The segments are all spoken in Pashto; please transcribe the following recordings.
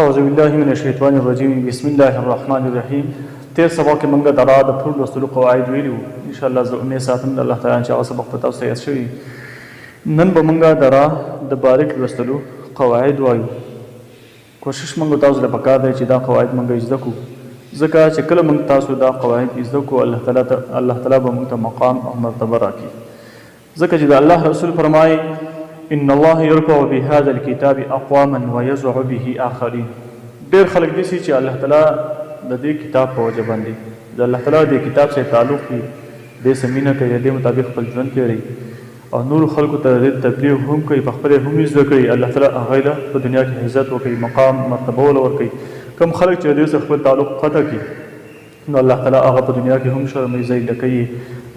اعوذ بالله من الشیطان الرجیم بسم الله الرحمن الرحیم. تیر سبا کې موږ د را د ټول لوستلو قواعد ویلي وو. انشاءالله زه امید ساتم د الله تعالی چې هغه سبق په تاسو ته یاد شوي. نن به موږ د را د باریک لوستلو قواعد وایو. کوشش موږ تاسو ته پکار دی چې دا قواعد موږ زده کړو، ځکه چې کله موږ تاسو دا قواعد زده کړو الله تعالی به موږ ته مقام او مرتبه راکړي، ځکه چې د الله رسول فرمایي ان الله يرفع بهذا الكتاب اقواما ويزع به اخرين. ډېر خلک دي چې الله تعالی د دې کتاب په وجه باندې د الله تعالی د کتاب سره تعلق وي، د سمینه کوي، د مطابق خپل ژوند کوي او نور خلکو ته د تبلیغ هم کوي، په خپل هم زده کوي. الله تعالی هغه له په دنیا کې عزت وکړي، مقام مرتبه ورکړي. کوم خلک چې د دې سره خپل تعلق قطع کړي نو الله تعالی هغه په دنیا کې هم شرمې ذلیل کوي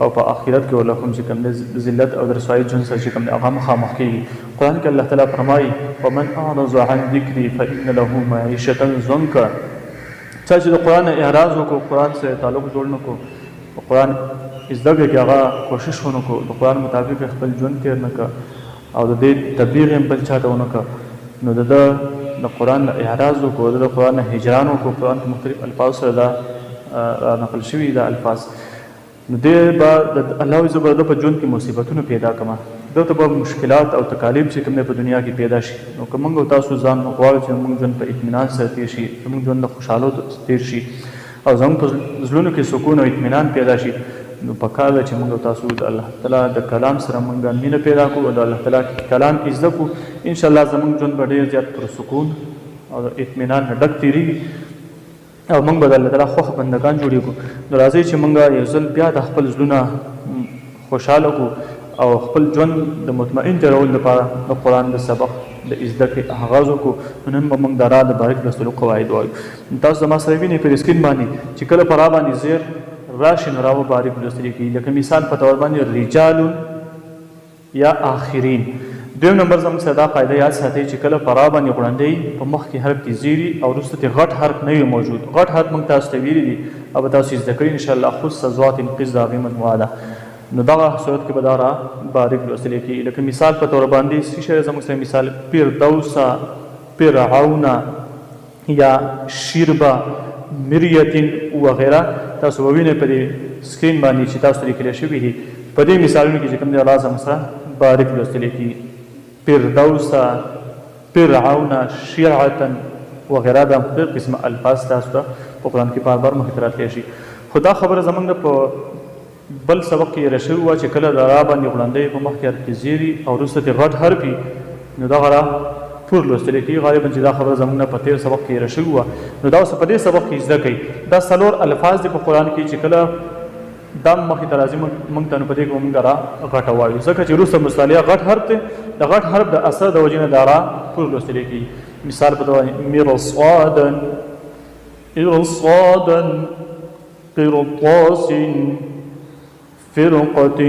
او په آخرت کې ولهم چې کوم ذلت او رسوایی جون سره چې کوم هغه مخامخ کیږي. قرآن کې الله تعالی فرمایي ومن اعرض عن ذکری فإن له معیشة ضنکا. چا چې د قرآن اعراض وکړو، قرآن سره تعلق جوړ نه کړو، قرآن زده کړي هغه کوشش ونه کړو، د قرآن مطابق خپل ژوند تېر نه کړ او د دې تبلیغ یې بل چاته ونه کړ نو د قرآن اعراض وکړو، د قرآن هجران وکړو. قرآن کې مختلف الفاظ سره دا نقل شوي دا الفاظ نو دې به الله عز وجل په ژوند کې مصیبتونه پیدا کړه، دته به مشکلات او تکالیف چې کوم په دنیا کې پیدا شي. نو که موږ تاسو ځان غواړو چې موږ ژوند په اطمینان سره تیر شي، موږ ژوند د خوشحالو تیر شي او زموږ په زړونو کې سکون او اطمینان پیدا شي، نو پکار ده چې موږ تاسو د الله تعالی د کلام سره موږ مینه پیدا کړو او د الله تعالی کلام زده کړو. ان شاء الله زموږ ژوند به ډېر زیات پر سکون او اطمینان نه ډک تیریږي او موږ به د الله تعالی خوښ بندګان جوړېږو. نو راځئ چې موږ یو ځل بیا د خپل زړونه خوشحاله کړو او خپل ژوند د مطمئن تېرولو لپاره د قرآن د سبق د زده کړې آغاز وکړو. نن به موږ د را د باریک لوستلو قواعد وایو. تاسو زما سره وینئ په سکرین باندې چې کله په را باندې زیر راشي نو را به باریک لوستل کېږي. لکه مثال په طور باندې رجال یا آخرین. دویم نمبر زموږ سره دا فایده یاد ساتئ چې کله په را باندې غړندی په مخ کې حرف کې زیري او وروسته کې غټ حرف نه وي موجود. غټ حرف موږ تاسو ته ویلي دي او به تاسو زده کړئ انشاءالله. خص ذات انقذ د هغې مجموعه ده. نو دغه صورت کې به دا را باریک لوستل کېږي. لکه مثال په طور باندې څه شی زموږ سره مثال فردوسا، فرعون یا شربا، مریتین وغیره تاسو ووینئ په دې سکرین باندې چې تاسو ته لیکلی شوي دي. په دې مثالونو کې چې کوم دی را زموږ سره باریک لوستل کېږي. فردوسا، فرعون، شرعة وغیره دا مختلف قسمه الفاظ تاسو ته په قرآن کې بار بار مخې ته راتلی شي. خو دا خبره زموږ په بل سبق کې یې شوې وه چې کله د را باندې غړندی په مخ کې حرف کې زیري او وروسته ترې غټ حرف وي نو دغه را پور لوستلی کېږي. غالبا چې دا خبره زموږ نه په تېر سبق کې یې شوې وه نو دا اوس په دې سبق کې زده کوي. دا څلور الفاظ دي په قرآن کې چې کله دا مخې ته راځي موږ ته نو په دې کې موږ را غټه وایو، ځکه چې وروسته مصطلح غټ حرف دی. د غټ حرف د اثر د وجې نه دا را پور لوستلی کېږي. مثال په ډول مرصادا، ارصادا، قرطاس، فرقة.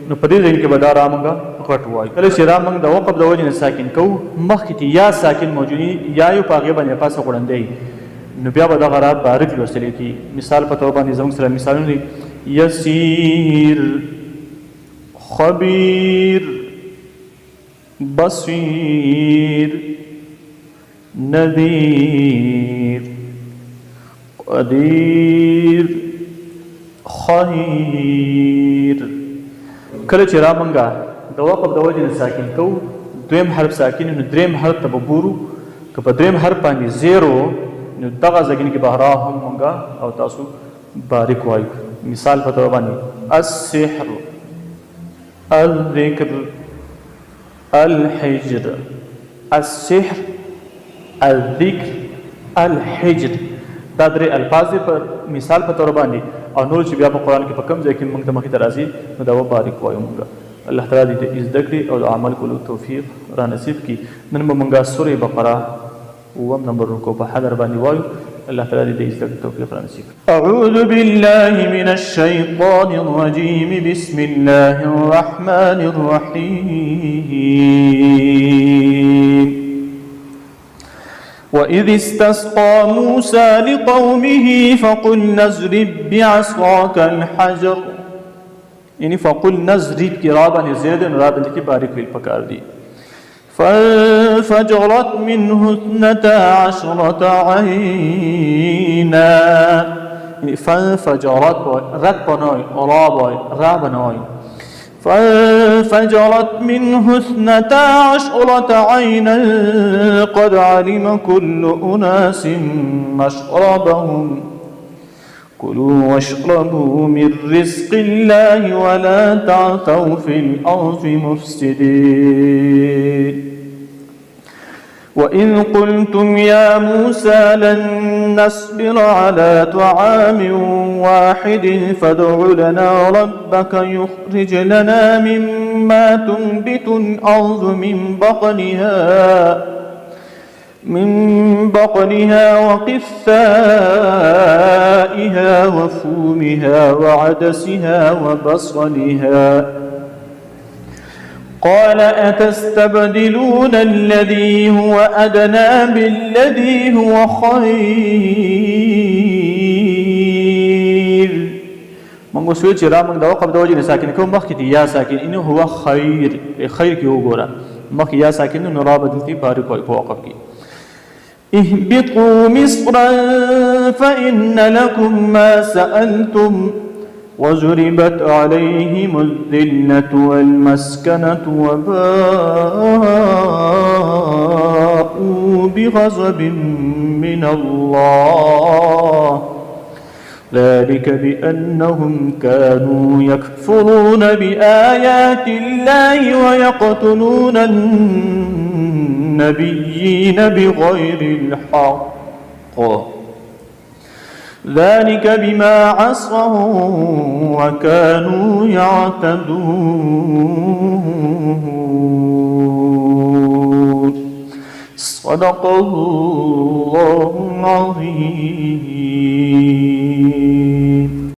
نو په دې ځای کې به دا را موږ غټ وایو. کله چې را موږ د وقف د وجې نه ساکن کوو مخکې کې یا ساکن موجود یا یو په هغې باندې پاسه غړندی نو بیا به دغه را باریک لوستلی کېږي. مثال په طور باندې زموږ سره مثالونه دي یسیر، خبیر، بصیر، نذیر، قدیر، خیر. کله چې را موږ د وقف د وجې نه ساکن کوو دویم حرف ساکن نو دریم حرف ته به ګورو. که په دریم حرف باندې زیرو نو دغه ځای کې به را هم موږ او تاسو باریک وایو. مثال په طور باندې السحر، الذکر، الحجر. السحر، الذکر، الحجر دا درې الفاظ دي په مثال په طور باندې او نور چې بیا په قرآن کې په کوم ځای کې موږ ته مخې ته راځي نو دا به باریک وایو موږ. الله تعالی دې زده کړي او د عمل کولو توفیق را نصیب کړي. نن به موږ سورې بقره 9 نمبر رکوع په حذر باندې وایو. الله تعالی دې زده کړي توفیق را نصیب کړي. اعوذ بالله من الشیطان الرجیم بسم الله الرحمن الرحیم. وَإِذِ اسْتَسْقَى مُوسَى لِقَوْمِهِ فَقُلْنَا اضْرِب بِّعَصَاكَ الْحَجَرَ. یعنی فَقُلْنَا اضْرِب کی را باندې زید نو را باندې کې باریک ویل پکار دي. فانفجرت منه 12 عينا. فانفجرت رد بناي رابناي فانفجرت منه 12 عينا قد علم كل أناس مشربهم كلوا واشربوا من رزق الله ولا تعثوا في الأرض مفسدين. وإذ قلتم يا موسى لن نصبر على طعام واحد فادع لنا ربك يخرج لنا مما تنبت الأرض من بقلها وقثائها وفومها وعدسها وبصلها. قال أتستبدلون الذي هو أدنى بالذي هو خير. منگو سوی چې را منگ دا وقف دا وجه ساکن کو مخ کی یا ساکن انه هو خیر کی وګوره مخ یا ساکن نو را بدلتی باری کوئی وقف کی. اهبطوا مصرا فإن لكم ما سألتم وضربت عليهم الذلة والمسكنة وباءوا بغضب من الله ذلك بأنهم كانوا يكفرون بآيات الله ويقتلون النبيين بغير الحق ذلك بما عصوا وكانوا يعتدون. صدق الله العظيم.